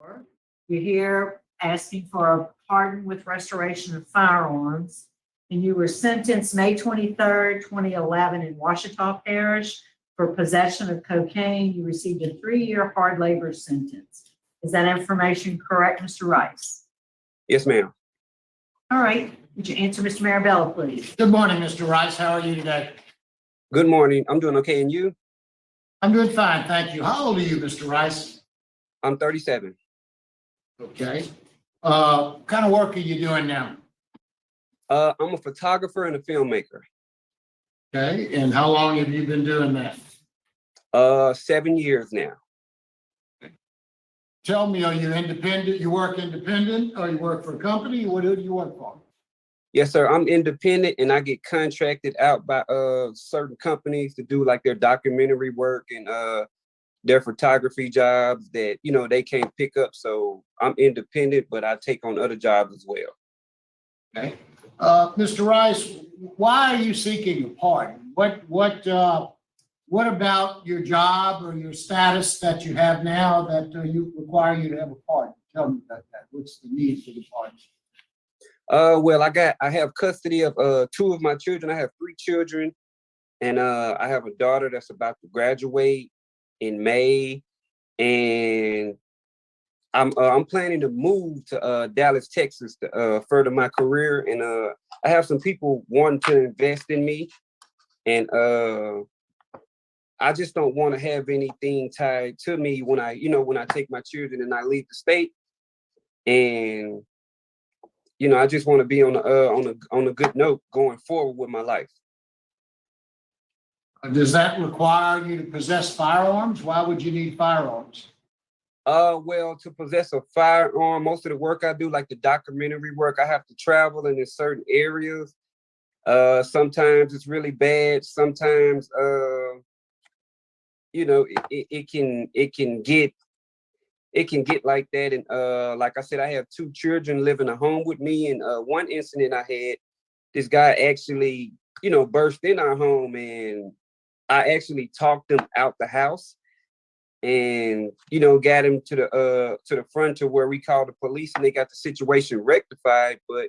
You're here asking for a pardon with restoration of firearms, and you were sentenced May 23rd, 2011 in Washita Parish for possession of cocaine. You received a 3-year hard labor sentence. Is that information correct, Mr. Rice? Yes, ma'am. All right. Would you answer Mr. Marabella, please? Good morning, Mr. Rice. How are you today? Good morning. I'm doing okay. And you? I'm doing fine, thank you. How old are you, Mr. Rice? I'm 37. Okay. What kind of work are you doing now? I'm a photographer and a filmmaker. Okay, and how long have you been doing that? 7 years now. Tell me, are you independent? You work independent or you work for a company? Who do you work for? Yes, sir. I'm independent and I get contracted out by certain companies to do like their documentary work and their photography jobs that, they can't pick up. So I'm independent, but I take on other jobs as well. Okay. Mr. Rice, why are you seeking a pardon? What about your job or your status that you have now that you require you to have a pardon? Tell me about that. What's the need for the pardon? Well, I have custody of 2 of my children. I have 3 children, and I have a daughter that's about to graduate in May, and I'm planning to move to Dallas, Texas to further my career, and I have some people wanting to invest in me, and I just don't want to have anything tied to me when I take my children and I leave the state, and I just want to be on a good note going forward with my life. Does that require you to possess firearms? Why would you need firearms? Well, to possess a firearm, most of the work I do, like the documentary work, I have to travel in certain areas. Sometimes it's really bad. Sometimes, it can get like that. And like I said, I have 2 children living at home with me. And one incident I had, this guy actually, burst in our home, and I actually talked him out the house and, got him to the front to where we called the police and they got the situation rectified. But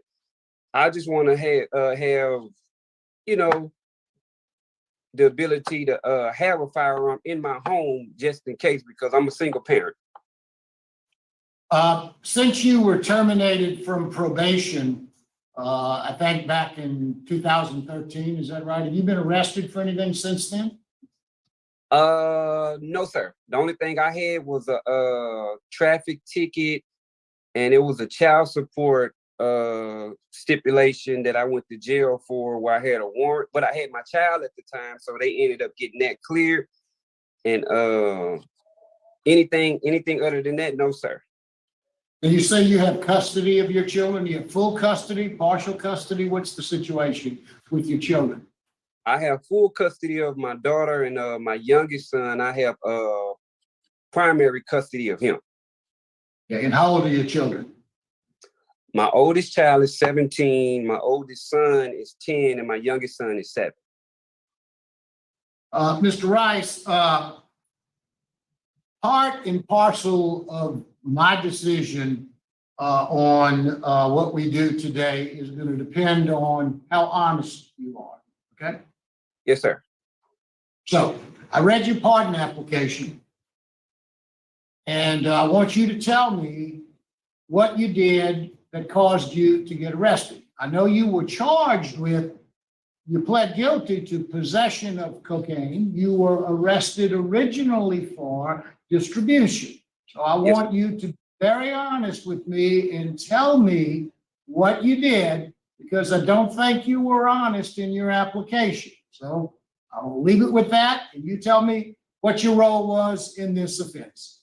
I just want to have, the ability to have a firearm in my home just in case, because I'm a single parent. Since you were terminated from probation, I think back in 2013, is that right? Have you been arrested for anything since then? No, sir. The only thing I had was a traffic ticket, and it was a child support stipulation that I went to jail for, where I had a warrant, but I had my child at the time, so they ended up getting that cleared. And anything other than that, no, sir. And you say you have custody of your children? You have full custody, partial custody? What's the situation with your children? I have full custody of my daughter, and my youngest son, I have primary custody of him. Yeah, and how old are your children? My oldest child is 17, my oldest son is 10, and my youngest son is 7. Mr. Rice, part and parcel of my decision on what we do today is going to depend on how honest you are, okay? Yes, sir. So I read your pardon application, and I want you to tell me what you did that caused you to get arrested. I know you were charged with, you pled guilty to possession of cocaine. You were arrested originally for distribution. So I want you to be very honest with me and tell me what you did, because I don't think you were honest in your application. So I will leave it with that, and you tell me what your role was in this offense.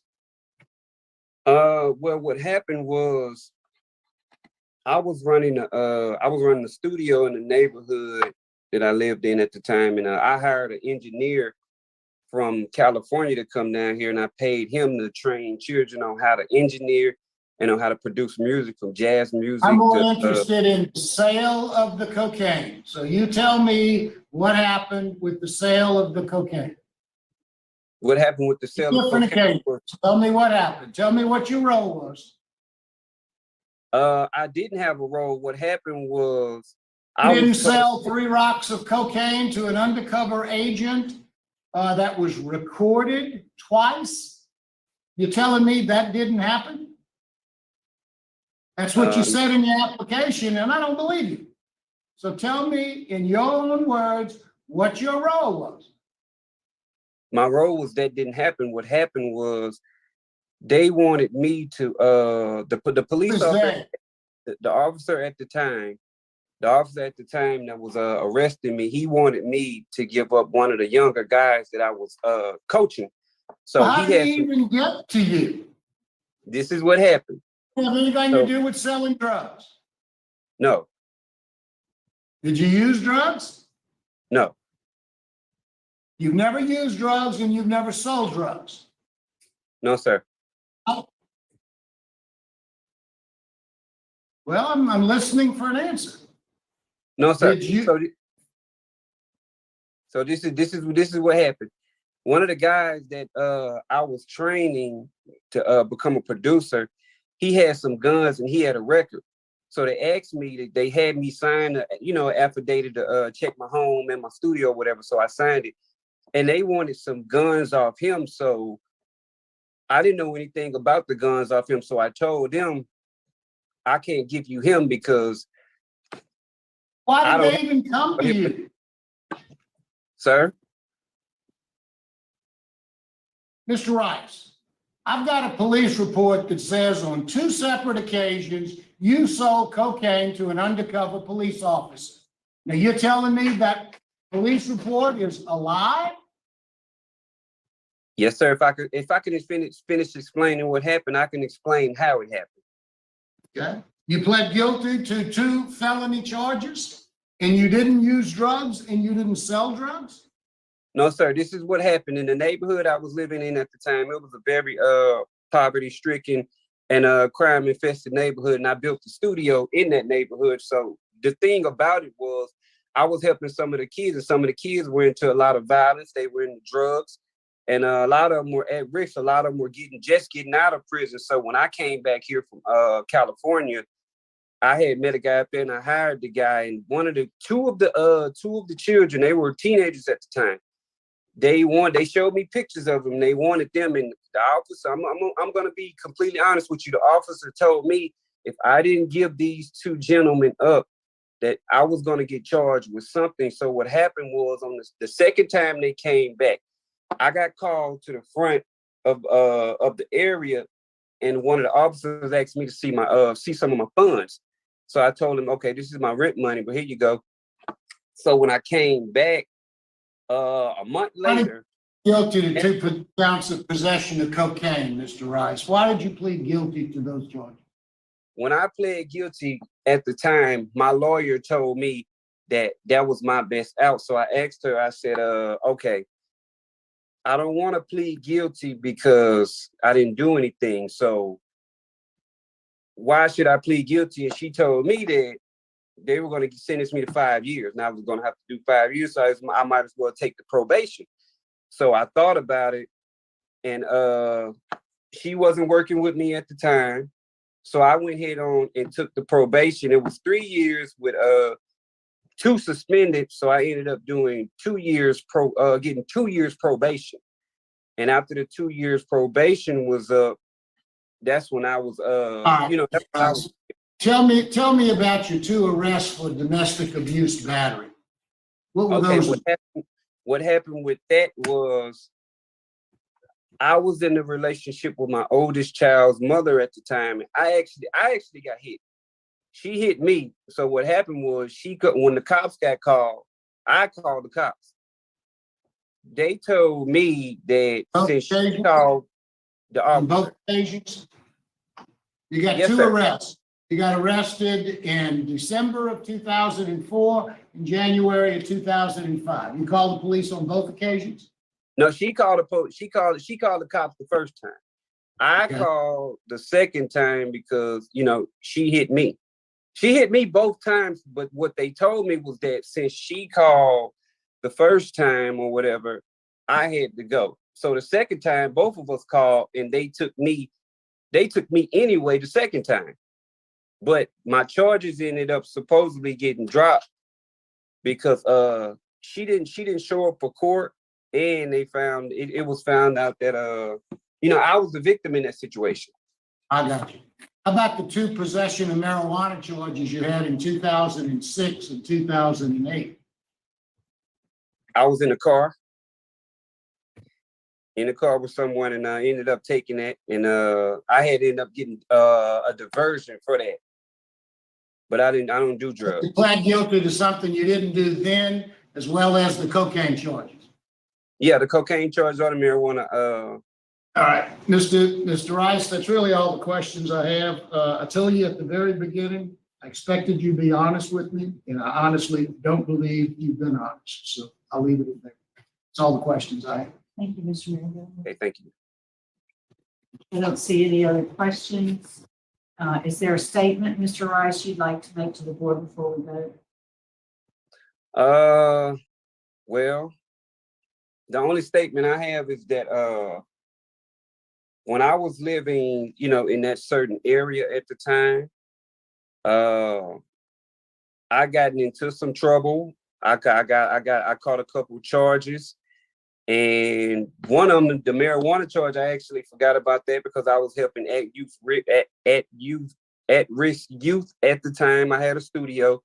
Well, what happened was I was running the studio in the neighborhood that I lived in at the time, and I hired an engineer from California to come down here, and I paid him to train children on how to engineer and on how to produce music, from jazz music. I'm more interested in the sale of the cocaine. So you tell me what happened with the sale of the cocaine. What happened with the sale of Different cocaine occasions. was, Tell me what happened. Tell me what your role was. I didn't have a role. What happened was You I didn't was told, sell 3 rocks of cocaine to an undercover agent that was recorded twice? You're telling me that didn't happen? That's what you said in your application, and I don't believe you. So tell me in your own words what your role was. my role was that didn't happen. What happened was they wanted me to the police Who's officer, they? the officer at the time, the officer at the time that was arresting me, he wanted me to give up one of the younger guys that I was coaching. So How he did had he some, even get to you? this is what happened. Have anything to So do with selling drugs? no, Did you use drugs? no, You've never used drugs and you've never sold drugs. no, sir. Well, I'm listening for an answer. No, sir. Did you? So this is what happened. One of the guys that I was training to become a producer, he had some guns and he had a record. So they asked me that they had me sign affidavit to check my home and my studio or whatever. So I signed it. And they wanted some guns off him. So I didn't know anything about the guns off him. So I told them I can't give you him because Why I did don't they even come to you? sir. Mr. Rice, I've got a police report that says on 2 separate occasions, you sold cocaine to an undercover police officer. Now, you're telling me that police report is a lie? Yes, sir. If I could finish explaining what happened, I can explain how it happened. Okay. You pled guilty to 2 felony charges, and you didn't use drugs and you didn't sell drugs? No, sir. This is what happened in the neighborhood I was living in at the time. It was a very poverty-stricken and crime-infested neighborhood, and I built a studio in that neighborhood. So the thing about it was I was helping some of the kids, and some of the kids were into a lot of violence. They were into drugs, and a lot of them were at risk. A lot of them were just getting out of prison. So when I came back here from California, I had met a guy up there, and I hired the guy. And two of the children, they were teenagers at the time. They showed me pictures of them. They wanted them, and the officer, I'm going to be completely honest with you. The officer told me if I didn't give these 2 gentlemen up, that I was going to get charged with something. So what happened was on the second time they came back, I got called to the front of the area, and one of the officers asked me to see some of my funds. So I told him, okay, this is my rent money, but here you go. So when I came back, a month later. Guilty to 2 counts of possession of cocaine, Mr. Rice. Why did you plead guilty to those charges? When I pled guilty at the time, my lawyer told me that was my best out. So I asked her, I said, okay, I don't want to plead guilty because I didn't do anything. So why should I plead guilty? And she told me that they were going to sentence me to 5 years. And I was going to have to do 5 years. So I might as well take the probation. So I thought about it, and she wasn't working with me at the time. So I went ahead on and took the probation. It was 3 years with 2 suspended. So I ended up doing 2 years getting 2 years probation. And after the 2 years probation was up, that's when I was that's when I was. Tell me about your 2 arrests for domestic abuse battery. What were Okay, those? what happened with that was I was in a relationship with my oldest child's mother at the time. And I actually got hit. She hit me. So what happened was when the cops got called, I called the cops. They told me that since she called the On officer. both occasions? You got Yes, 2 sir. arrests. You got arrested in December of 2004 and January of 2005. You called the police on both occasions? No, she called she called the cops the first time. I called the second time because, she hit me. She hit me both times, but what they told me was that since she called the first time or whatever, I had to go. So the second time, both of us called and they took me anyway the second time. But my charges ended up supposedly getting dropped because she didn't show up for court, and they found it was found out that I was the victim in that situation. I got you. How about the 2 possession of marijuana charges you had in 2006 and 2008? I was in the car with someone, and I ended up taking that, and I had ended up getting a diversion for that. But I don't do drugs. You pled guilty to something you didn't do then, as well as the cocaine charges. Yeah, the cocaine charge or the marijuana. All right, Mr. Rice, that's really all the questions I have. I told you at the very beginning, I expected you to be honest with me, and I honestly don't believe you've been honest. So I'll leave it at that. That's all the questions I have. Thank you, Mr. Mayor. Okay, thank you. I don't see any other questions. Is there a statement, Mr. Rice, you'd like to make to the board before we vote? Well, the only statement I have is that when I was living, in that certain area at the time, I gotten into some trouble. I caught a couple of charges, and one of them, the marijuana charge, I actually forgot about that because I was helping at risk youth at the time. I had a studio,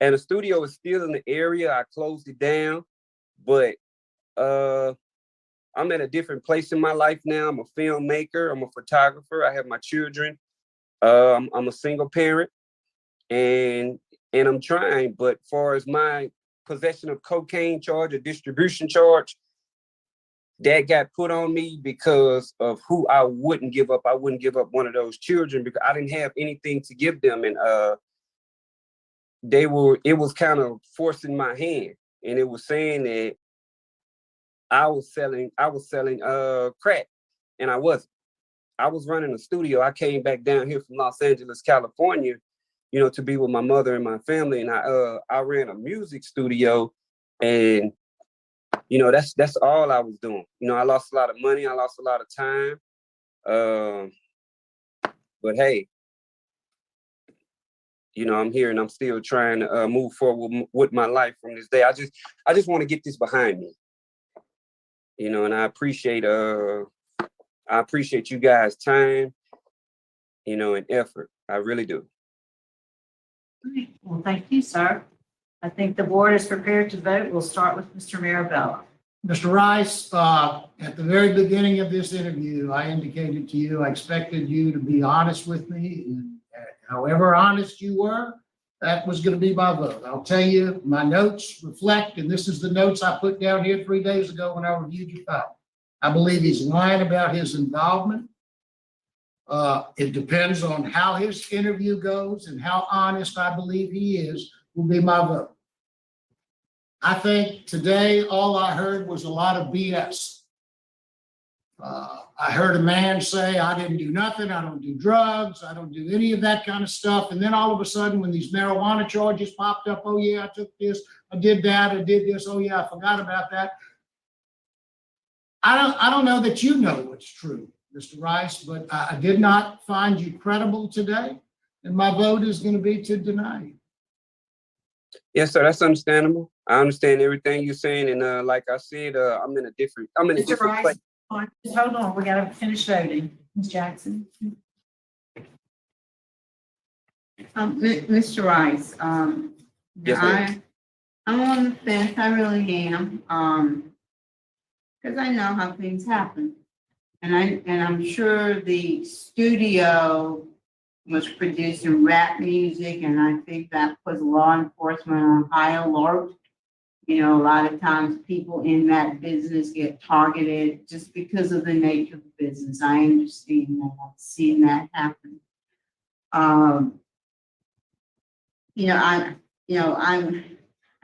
and the studio is still in the area. I closed it down, but I'm at a different place in my life now. I'm a filmmaker. I'm a photographer. I have my children. I'm a single parent, and I'm trying. But far as my possession of cocaine charge or distribution charge, that got put on me because of who I wouldn't give up. I wouldn't give up one of those children because I didn't have anything to give them, and it was kind of forcing my hand, and it was saying that I was selling crack, and I wasn't. I was running a studio. I came back down here from Los Angeles, California, to be with my mother and my family, and I ran a music studio, and that's all I was doing. I lost a lot of money, I lost a lot of time, but hey, I'm here and I'm still trying to move forward with my life from this day. I just want to get this behind me. And I appreciate you guys' time, and effort. I really do. All right. Well, thank you, sir. I think the board is prepared to vote. We'll start with Mr. Marabella. Mr. Rice, at the very beginning of this interview, I indicated to you I expected you to be honest with me, and however honest you were, that was going to be my vote. I'll tell you, my notes reflect, and this is the notes I put down here 3 days ago when I reviewed your file. I believe he's lying about his involvement. It depends on how his interview goes and how honest I believe he is, will be my vote. I think today all I heard was a lot of BS. I heard a man say, I didn't do nothing, I don't do drugs, I don't do any of that kind of stuff. And then all of a sudden, when these marijuana charges popped up, oh yeah, I took this, I did that, I did this, oh yeah, I forgot about that. I don't know that you know what's true, Mr. Rice, but I did not find you credible today. And my vote is going to be to deny you. Yes, sir, that's understandable. I understand everything you're saying. And like I said, I'm in a different Mr. Rice, place. just hold on. We got to finish voting. Ms. Jackson. Mr. Rice, Yes, ma'am. I'm on the fence, I really am, because I know how things happen. And I'm sure the studio was producing rap music, and I think that puts law enforcement on high alert. A lot of times people in that business get targeted just because of the nature of the business. I understand that. I've seen that happen. I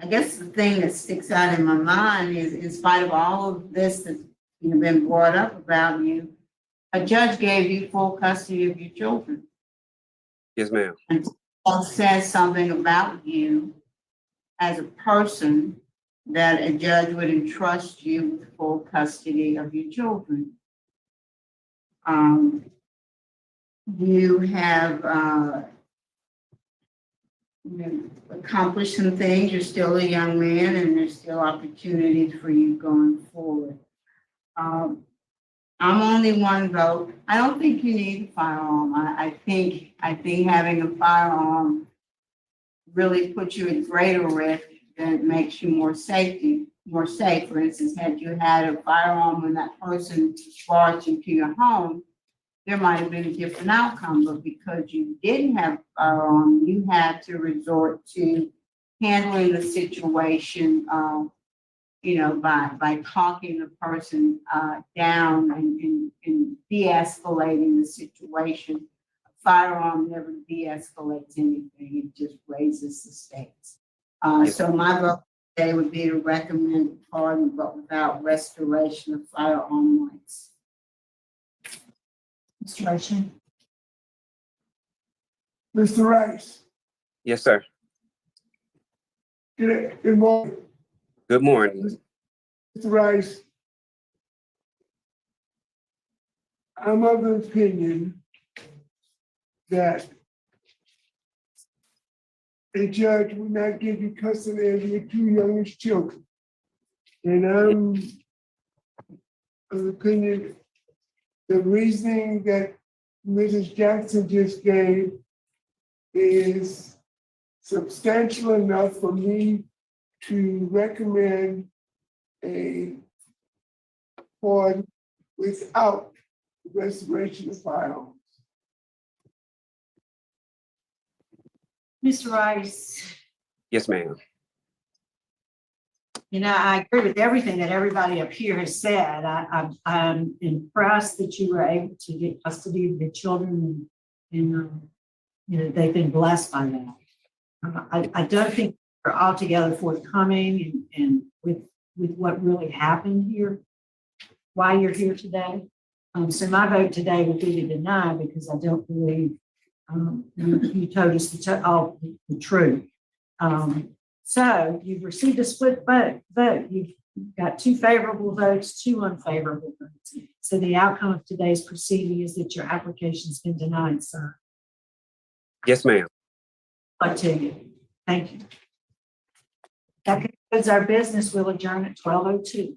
guess the thing that sticks out in my mind is, in spite of all of this that's been brought up about you, a judge gave you full custody of your children. Yes, ma'am. And that says something about you as a person that a judge would entrust you with full custody of your children. You have accomplished some things. You're still a young man, and there's still opportunities for you going forward. I'm only one vote. I don't think you need a firearm. I think having a firearm really puts you at greater risk than it makes you more safe. For instance, had you had a firearm when that person barged into your home, there might have been a different outcome, but because you didn't have a firearm, you had to resort to handling the situation, by talking the person down and de-escalating the situation. A firearm never de-escalates anything; it just raises the stakes. So my vote today would be to recommend pardon, but without restoration of firearm rights. Mr. Rushing? Mr. Rice, Yes, sir. good morning. Good morning. Mr. Rice, I'm of the opinion that a judge would not give you custody of your two youngest children. And I'm of the opinion the reasoning that Mrs. Jackson just gave is substantial enough for me to recommend a pardon without the restoration of firearms. Mr. Rice, Yes, ma'am. I agree with everything that everybody up here has said. I'm impressed that you were able to get custody of the children and they've been blessed by that. I don't think they're altogether forthcoming and with what really happened here, why you're here today. So my vote today would be to deny because I don't believe you told us all the truth. So you've received a split vote. You've got 2 favorable votes, 2 unfavorable votes. So the outcome of today's proceeding is that your application's been denied, sir. Yes, ma'am. Back to you. Thank you. That concludes our business. We'll adjourn at 12:02.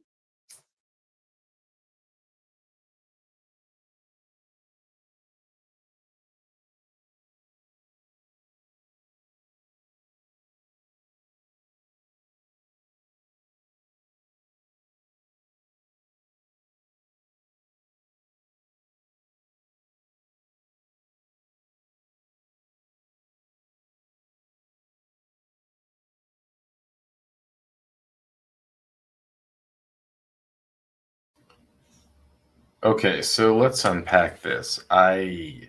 Okay, so let's unpack this. I'm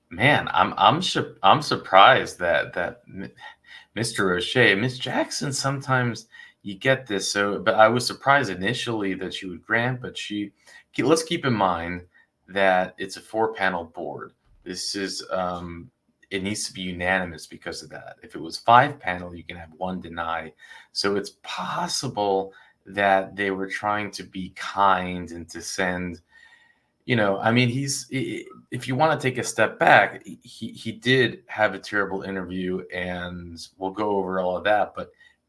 man, I'm surprised that Mr. O'Shea, Miss Jackson, sometimes you get this. So, but I was surprised initially that she would grant, but let's keep in mind that it's a 4-panel board. This is it needs to be unanimous because of that. If it was 5-panel, you can have 1 deny. So it's possible that they were trying to be kind and to send, I mean, if you want to take a step back, he did have a terrible interview, and we'll go over all of that.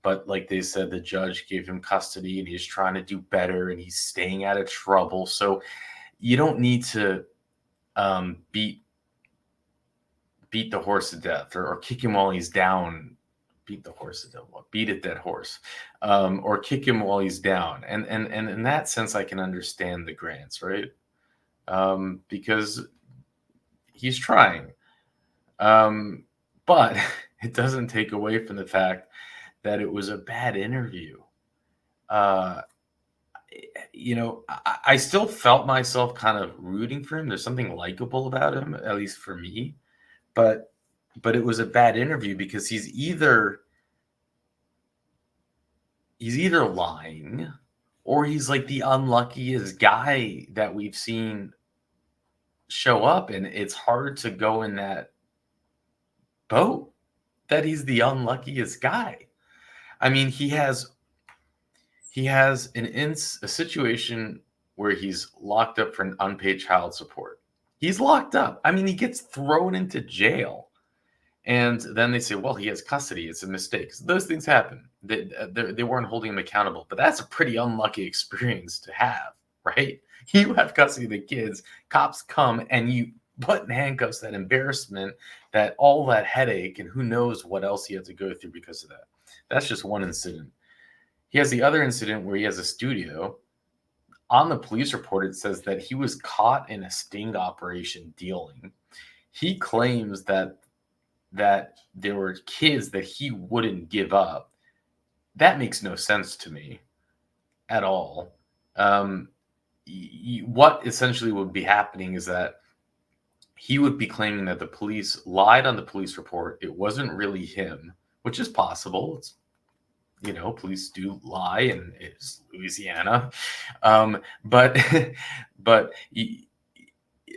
But like they said, the judge gave him custody, and he's trying to do better, and he's staying out of trouble. So you don't need to beat the horse to death or kick him while he's down. Beat the horse to death. Beat a dead horse, or kick him while he's down. And in that sense, I can understand the grants, right? Because he's trying. But it doesn't take away from the fact that it was a bad interview. I still felt myself kind of rooting for him. There's something likable about him, at least for me. But it was a bad interview because he's either lying or he's like the unluckiest guy that we've seen show up, and it's hard to go in that boat that he's the unluckiest guy. I mean, he has a situation where he's locked up for an unpaid child support. He's locked up. I mean, he gets thrown into jail. And then they say, well, he has custody. It's a mistake. So those things happen. They weren't holding him accountable. But that's a pretty unlucky experience to have, right? You have custody of the kids. Cops come and you put in handcuffs, that embarrassment, that all that headache, and who knows what else he had to go through because of that. That's just one incident. He has the other incident where he has a studio. On the police report, it says that he was caught in a sting operation dealing. He claims that there were kids that he wouldn't give up. That makes no sense to me at all. What essentially would be happening is that he would be claiming that the police lied on the police report. It wasn't really him, which is possible. It's, police do lie, and it's Louisiana. But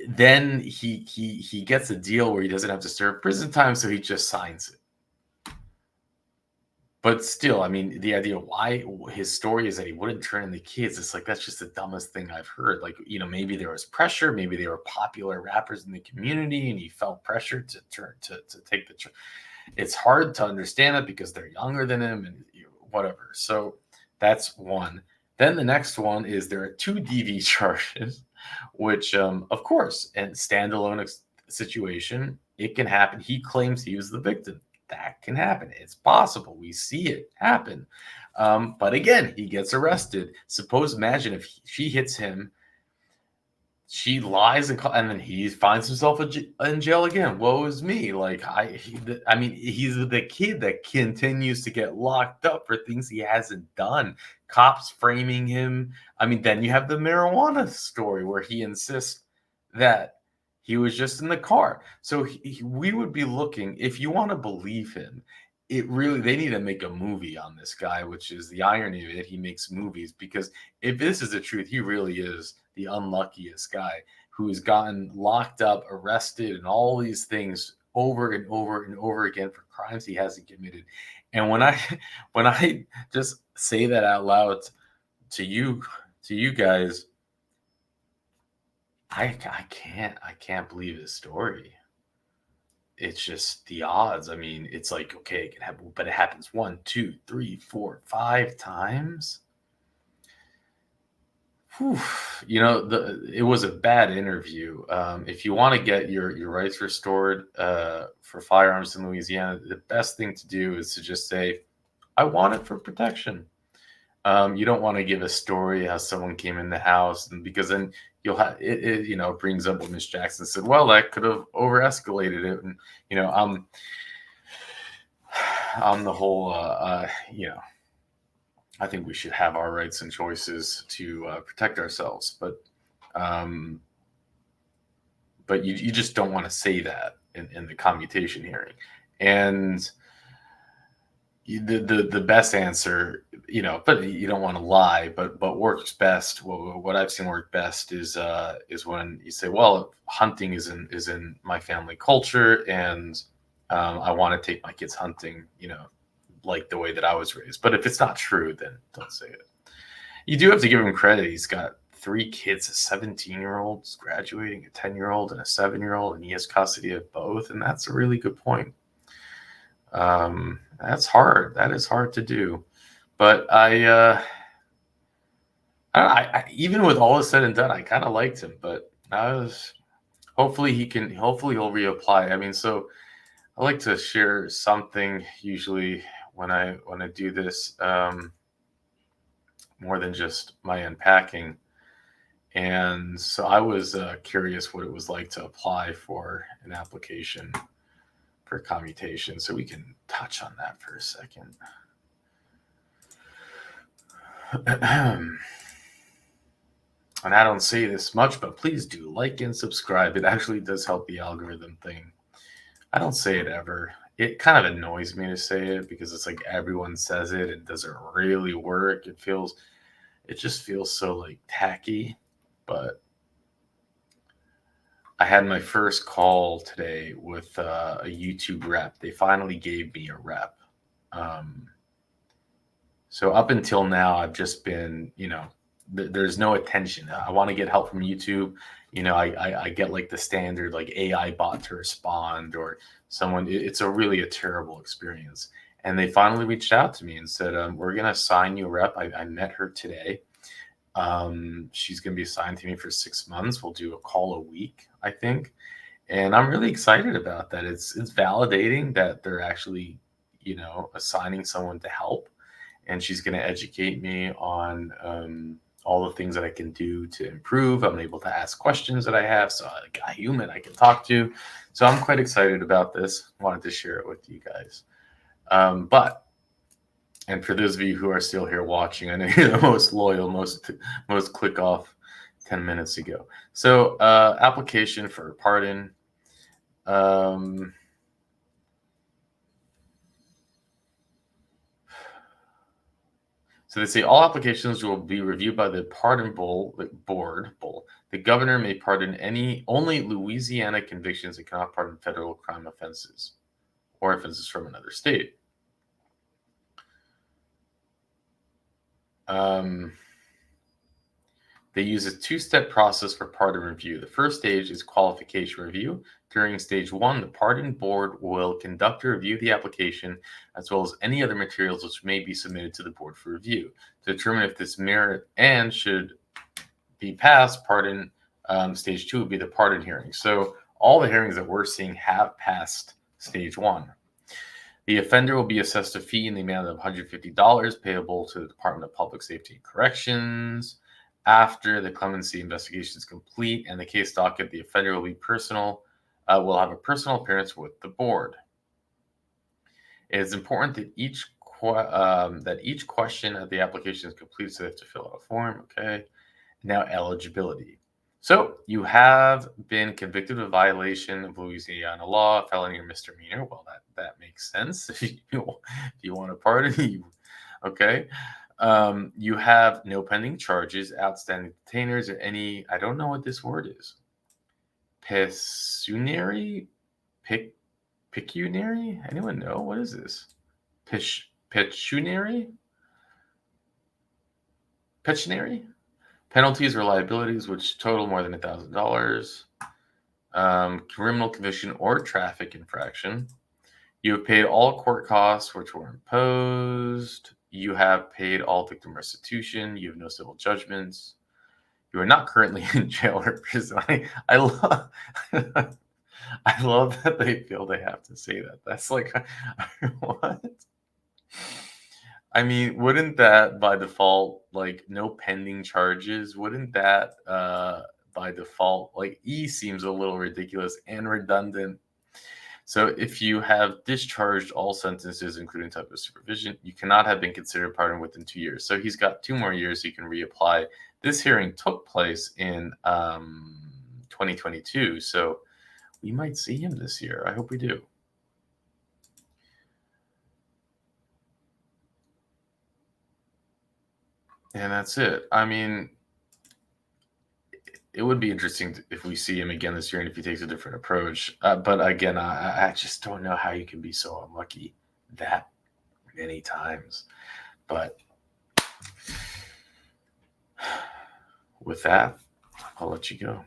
then he gets a deal where he doesn't have to serve prison time, so he just signs it. But still, I mean, the idea why his story is that he wouldn't turn in the kids, it's like, that's just the dumbest thing I've heard. Like, maybe there was pressure, maybe they were popular rappers in the community, and he felt pressure to take the. It's hard to understand it because they're younger than him and whatever. So that's one. Then the next one is there are 2 DV charges, which, of course, in standalone situation, it can happen. He claims he was the victim. That can happen. It's possible. We see it happen. But again, he gets arrested. Imagine if she hits him, she lies and then he finds himself in jail again. Woe is me. Like, I mean, he's the kid that continues to get locked up for things he hasn't done. Cops framing him. I mean, then you have the marijuana story where he insists that he was just in the car. So we would be looking, if you want to believe him, they need to make a movie on this guy, which is the irony of it. He makes movies, because if this is the truth, he really is the unluckiest guy who has gotten locked up, arrested, and all these things over and over and over again for crimes he hasn't committed. And when I just say that out loud to you guys, I can't believe his story. It's just the odds. I mean, it's like, okay, it can happen, but it happens 1, 2, 3, 4, 5 times. Whew. It was a bad interview. If you want to get your rights restored for firearms in Louisiana, the best thing to do is to just say, I want it for protection. You don't want to give a story how someone came in the house, and because then you'll have it brings up what Miss Jackson said. Well, that could have over escalated it, and I'm the whole I think we should have our rights and choices to protect ourselves, but you just don't want to say that in the commutation hearing. And the best answer, but you don't want to lie, but works best. What I've seen work best is when you say, well, hunting is in my family culture, and I want to take my kids hunting, like the way that I was raised. But if it's not true, then don't say it. You do have to give him credit. He's got 3 kids, a 17-year-old graduating, a 10-year-old, and a 7-year-old, and he has custody of both. And that's a really good point. That's hard. That is hard to do. But I even with all is said and done, I kind of liked him. But hopefully he'll reapply. I mean, so I like to share something usually when I do this, more than just my unpacking. And so I was curious what it was like to apply for an application for commutation. So we can touch on that for a second. And I don't say this much, but please do like and subscribe. It actually does help the algorithm thing. I don't say it ever. It kind of annoys me to say it because it's like everyone says it, and does it really work? It just feels so like tacky. But I had my first call today with a YouTube rep. They finally gave me a rep. So up until now, I've just been, there's no attention. I want to get help from YouTube. I get like the standard like AI bot to respond or someone. It's a terrible experience. And they finally reached out to me and said, we're going to assign you a rep. I met her today. She's going to be assigned to me for 6 months. We'll do a call a week, I think. And I'm really excited about that. It's validating that they're actually, assigning someone to help. And she's going to educate me on all the things that I can do to improve. I'm able to ask questions that I have. So I got a human I can talk to. So I'm quite excited about this. Wanted to share it with you guys. And for those of you who are still here watching, I know you're the most loyal, most click off 10 minutes ago. So application for a pardon. So they say all applications will be reviewed by the pardon board. The governor may pardon only Louisiana convictions and cannot pardon federal crime offenses or offenses from another state. They use a two-step process for pardon review. The first stage is qualification review. During stage 1, the pardon board will conduct a review of the application as well as any other materials which may be submitted to the board for review to determine if this merit and should be passed. Pardon stage 2 would be the pardon hearing. So all the hearings that we're seeing have passed stage 1. The offender will be assessed a fee in the amount of $150 payable to the Department of Public Safety and Corrections. After the clemency investigation is complete and the case docket, the offender will have a personal appearance with the board. It is important that each question of the application is complete, so they have to fill out a form. Okay. Now eligibility. So you have been convicted of a violation of Louisiana law, felony or misdemeanor. Well, that makes sense. If you want to pardon, okay. You have no pending charges, outstanding detainers, or any, I don't know what this word is. Pecuniary? Pecuniary? Anyone know? What is this? Pecuniary? Pecuniary? Penalties or liabilities which total more than $1,000. Criminal conviction or traffic infraction. You have paid all court costs which were imposed. You have paid all victim restitution. You have no civil judgments. You are not currently in jail or prison. I love I love that they feel they have to say that. That's like what? I mean, wouldn't that by default, like no pending charges, wouldn't that by default, like E seems a little ridiculous and redundant. So if you have discharged all sentences, including type of supervision, you cannot have been considered pardoned within 2 years. So he's got 2 more years he can reapply. This hearing took place in 2022. So we might see him this year. I hope we do. And that's it. I mean, it would be interesting if we see him again this year and if he takes a different approach. But again, I just don't know how you can be so unlucky that many times. But with that, I'll let you go.